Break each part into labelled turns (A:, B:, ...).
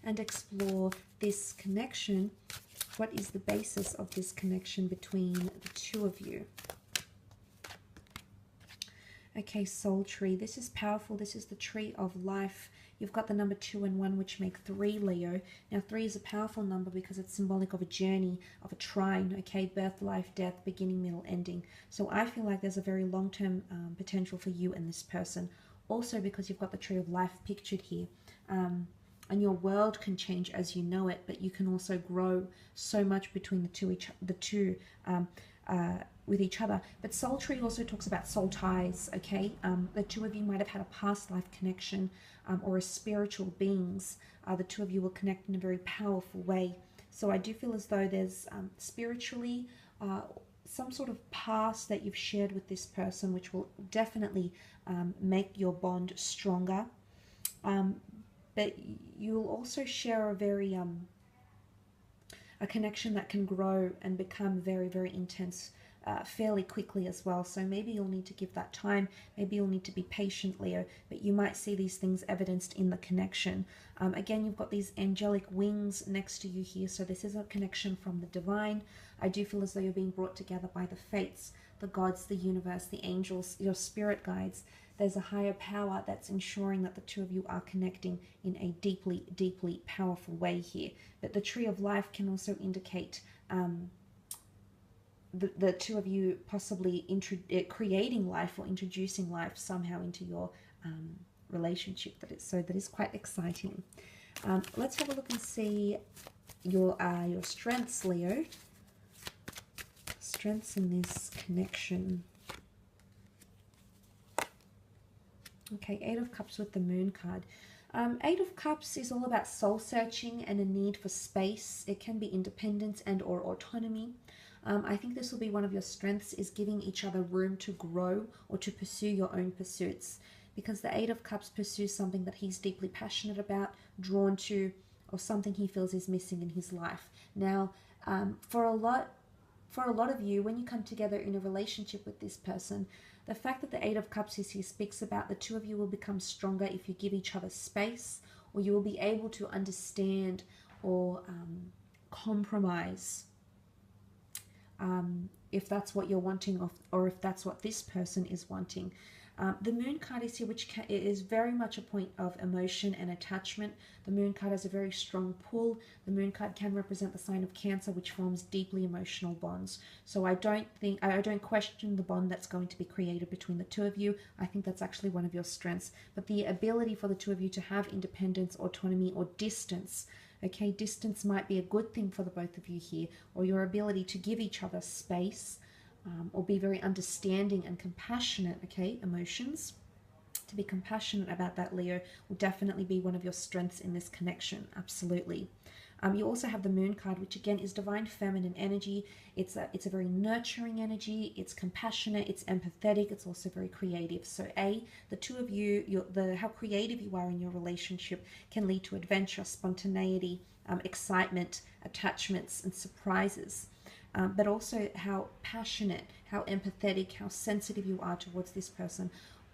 A: and explore this connection. What is the basis of this connection between the two of you? Okay, soul tree. This is powerful. This is the tree of life. You've got the number 2 and 1, which make 3, Leo. Now, 3 is a powerful number because it's symbolic of a journey, of a trine, okay? Birth, life, death, beginning, middle, ending. So I feel like there's a very long-term potential for you and this person. Also because you've got the tree of life pictured here. And your world can change as you know it, but you can also grow so much between the two with each other. But soul tree also talks about soul ties, okay? The two of you might have had a past life connection or as spiritual beings. The two of you will connect in a very powerful way. So I do feel as though there's spiritually some sort of past that you've shared with this person, which will definitely make your bond stronger. But you'll also share a very a connection that can grow and become very, very intense fairly quickly as well. So maybe you'll need to give that time. Maybe you'll need to be patient, Leo, but you might see these things evidenced in the connection. Again, you've got these angelic wings next to you here. So this is a connection from the divine. I do feel as though you're being brought together by the fates, the gods, the universe, the angels, your spirit guides. There's a higher power that's ensuring that the two of you are connecting in a deeply, deeply powerful way here. But the tree of life can also indicate the two of you possibly creating life or introducing life somehow into your relationship. That is quite exciting. Let's have a look and see your strengths, Leo. Strengths in this connection. Okay, 8 of Cups with the Moon card. 8 of Cups is all about soul searching and a need for space. It can be independence and or autonomy. I think this will be one of your strengths, is giving each other room to grow or to pursue your own pursuits. Because the 8 of Cups pursues something that he's deeply passionate about, drawn to, or something he feels is missing in his life. Now, for a lot of you, when you come together in a relationship with this person, the fact that the 8 of Cups is here speaks about the two of you will become stronger if you give each other space, or you will be able to understand or compromise if that's what you're wanting, or if that's what this person is wanting. The Moon card is here, which is very much a point of emotion and attachment. The Moon card has a very strong pull. The Moon card can represent the sign of Cancer, which forms deeply emotional bonds. So I don't question the bond that's going to be created between the two of you. I think that's actually one of your strengths. But the ability for the two of you to have independence, autonomy, or distance. Okay, distance might be a good thing for the both of you here, or your ability to give each other space. Or be very understanding and compassionate, okay, emotions. To be compassionate about that, Leo, will definitely be one of your strengths in this connection, absolutely. You also have the Moon card, which again is divine feminine energy. It's a very nurturing energy, it's compassionate, it's empathetic, it's also very creative. So the two of you, how creative you are in your relationship can lead to adventure, spontaneity, excitement, attachments, and surprises. But also how passionate, how empathetic, how sensitive you are towards this person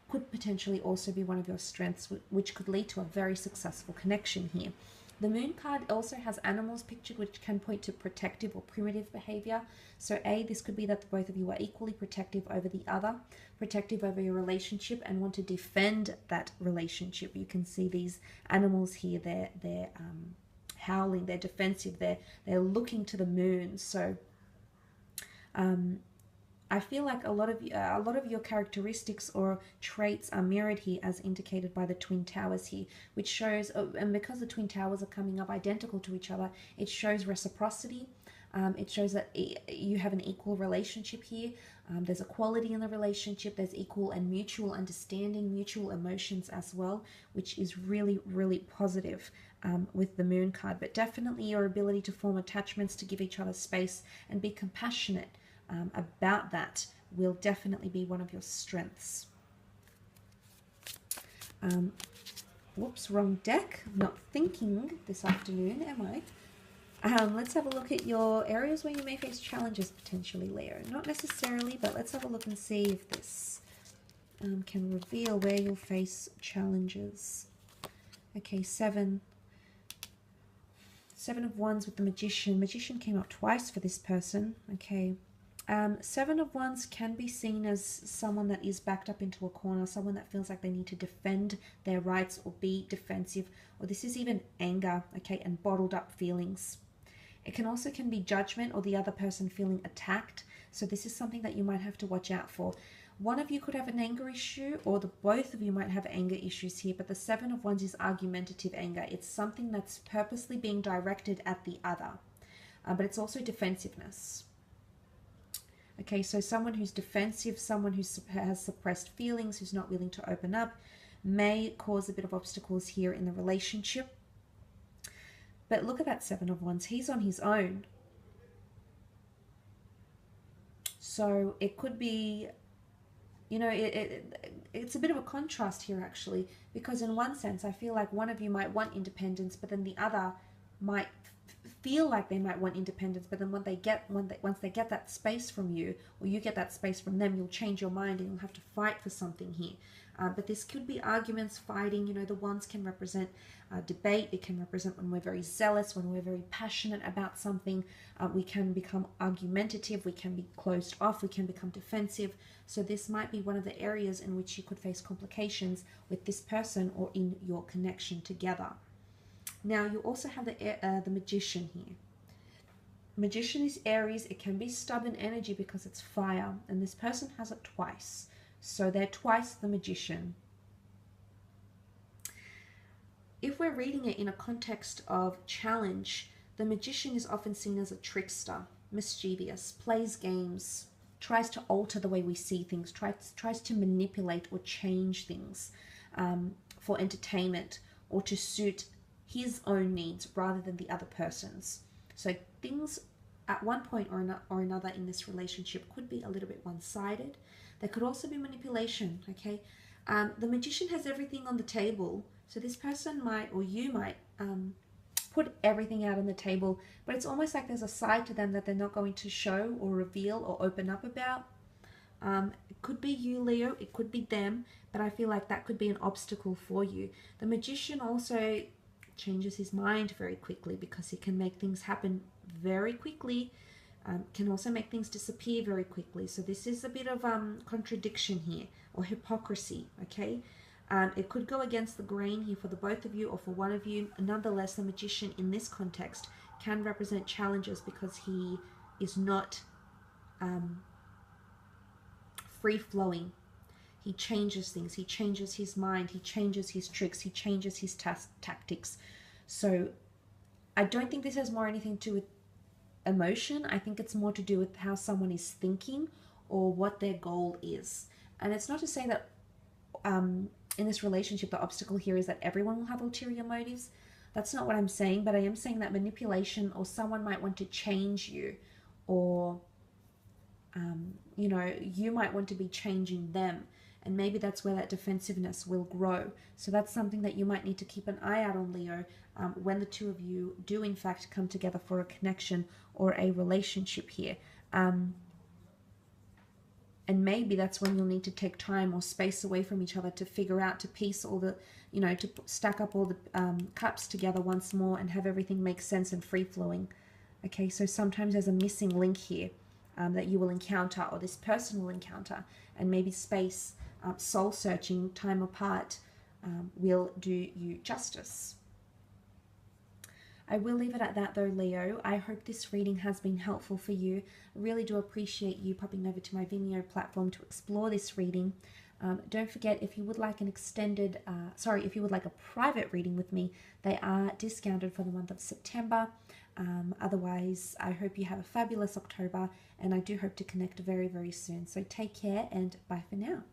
A: could potentially also be one of your strengths, which could lead to a very successful connection here. The Moon card also has animals pictured, which can point to protective or primitive behavior. So this could be that the both of you are equally protective over the other, protective over your relationship, and want to defend that relationship. You can see these animals here, they're howling, they're defensive, they're looking to the moon. So I feel like a lot of your characteristics or traits are mirrored here, as indicated by the Twin Towers here, which shows, and because the Twin Towers are coming up identical to each other, it shows reciprocity. It shows that you have an equal relationship here. There's equality in the relationship. There's equal and mutual understanding, mutual emotions as well, which is really, really positive with the Moon card. But definitely your ability to form attachments, to give each other space and be compassionate about that will definitely be one of your strengths. Whoops, wrong deck. I'm not thinking this afternoon, am I? Let's have a look at your areas where you may face challenges potentially, Leo. Not necessarily, but let's have a look and see if this can reveal where you'll face challenges. Okay, 7 Seven of Wands with the Magician. Magician came up twice for this person. Okay. Seven of Wands can be seen as someone that is backed up into a corner, someone that feels like they need to defend their rights or be defensive, or this is even anger, okay, and bottled up feelings. It can be judgment or the other person feeling attacked. So this is something that you might have to watch out for. One of you could have an anger issue, or both of you might have anger issues here, but the Seven of Wands is argumentative anger. It's something that's purposely being directed at the other, but it's also defensiveness. Okay, so someone who's defensive, someone who has suppressed feelings, who's not willing to open up, may cause a bit of obstacles here in the relationship. But look at that Seven of Wands. He's on his own. So it could be, you know, it's a bit of a contrast here, actually, because in one sense, I feel like one of you might want independence, but then the other might feel like they might want independence, but then once they get that space from you, or you get that space from them, you'll change your mind and you'll have to fight for something here. But this could be arguments, fighting. You know, the Wands can represent debate. It can represent when we're very zealous, when we're very passionate about something. We can become argumentative. We can be closed off. We can become defensive. So this might be one of the areas in which you could face complications with this person or in your connection together. Now, you also have the Magician here. Magician is Aries. It can be stubborn energy because it's fire, and this person has it twice. So they're twice the Magician. If we're reading it in a context of challenge, the Magician is often seen as a trickster, mischievous, plays games, tries to alter the way we see things, tries to manipulate or change things for entertainment or to suit his own needs rather than the other person's. So things at one point or another in this relationship could be a little bit one-sided. There could also be manipulation, okay? The Magician has everything on the table. So this person might, or you might, put everything out on the table, but it's almost like there's a side to them that they're not going to show or reveal or open up about. It could be you, Leo. It could be them, but I feel like that could be an obstacle for you. The Magician also changes his mind very quickly because he can make things happen very quickly. Can also make things disappear very quickly. So this is a bit of contradiction here, or hypocrisy, okay? It could go against the grain here for the both of you or for one of you. Nonetheless, the Magician in this context can represent challenges because he is not free-flowing. He changes things. He changes his mind. He changes his tricks. He changes his tactics. So I don't think this has more anything to do with emotion. I think it's more to do with how someone is thinking or what their goal is. And it's not to say that in this relationship the obstacle here is that everyone will have ulterior motives. That's not what I'm saying, but I am saying that manipulation, or someone might want to change you, or you know, you might want to be changing them, and maybe that's where that defensiveness will grow. So that's something that you might need to keep an eye out on, Leo, when the two of you do in fact come together for a connection or a relationship here. And maybe that's when you'll need to take time or space away from each other to figure out, to piece all the, you know, to stack up all the cups together once more and have everything make sense and free-flowing. Okay, so sometimes there's a missing link here that you will encounter, or this person will encounter, and maybe space, soul-searching, time apart will do you justice. I will leave it at that though, Leo. I hope this reading has been helpful for you. I really do appreciate you popping over to my Vimeo platform to explore this reading. Don't forget, if you would like an extended, if you would like a private reading with me, they are discounted for the month of September. Otherwise, I hope you have a fabulous October, and I do hope to connect very, very soon. So take care, and bye for now.